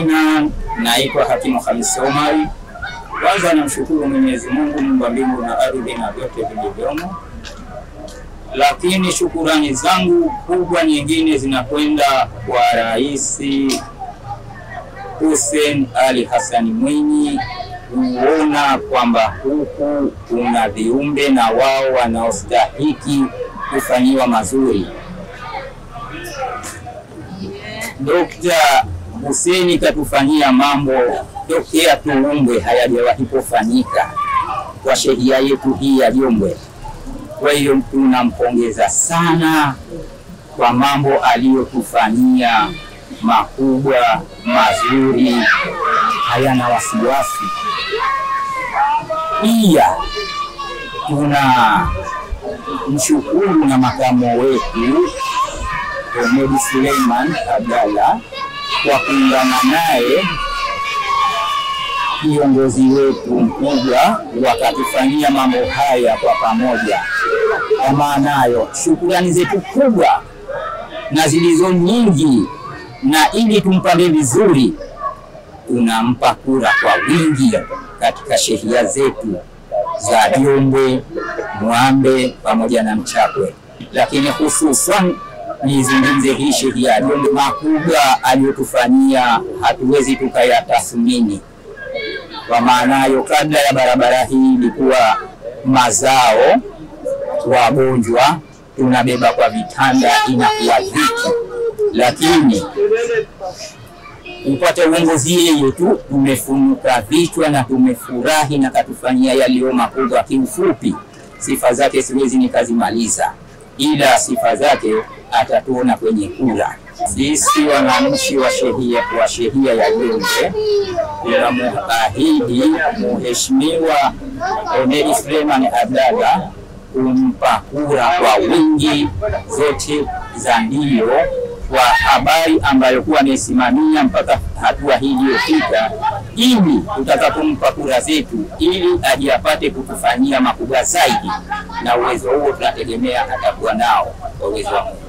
Naitwa Hakimu Khamis Omari. Kwanza namshukuru Mwenyezi Mungu muumba mbingu na ardhi na vyote vilivyomo. Lakini shukurani zangu kubwa nyingine zinakwenda kwa Rais Hussein Ali Hassan Mwinyi, kuona kwamba huku kuna viumbe na wao wanaostahiki kufanyiwa mazuri. Dr. Hussein katufanyia mambo tokea tuumbwe hayajawahi kufanyika kwa shehia yetu hii ya Jombe. Kwa hiyo tunampongeza sana kwa mambo aliyotufanyia makubwa mazuri, hayana wasiwasi. Pia tuna mshukuru na makamu wetu Omedi Suleiman Abdalla kwa kuungana naye kiongozi wetu mkubwa, wakatufanyia mambo haya kwa pamoja. Kwa maanayo shukrani zetu kubwa na zilizo nyingi, na ili tumpande vizuri tunampa kura kwa wingi katika shehia zetu za Jombe, Mwambe pamoja na Mchakwe. Lakini hususan nizungumze hii shehia ya Jombe, makubwa aliyotufanyia hatuwezi tukayatathmini. Kwa maanayo kabla ya barabara hii ilikuwa mazao wagonjwa tunabeba kwa vitanda, inakuwa dhiki. Lakini upate uongozi yeye tu tumefunuka vichwa na tumefurahi, na katufanyia yaliyo makubwa. Kiufupi sifa zake siwezi nikazimaliza, ila sifa zake atatuona kwenye kura. Sisi wananchi wa shehia ya Jombe tunamuahidi Mheshimiwa Omedi Suleiman Abdalla kumpa kura kwa wingi zote za ndio, kwa habari ambayo kuwa amesimamia mpaka hatua hii iliyofika, ili tutakapompa kura zetu ili aje apate kutufanyia makubwa zaidi, na uwezo huo tunategemea atakuwa nao kwa uwezo wa Mungu.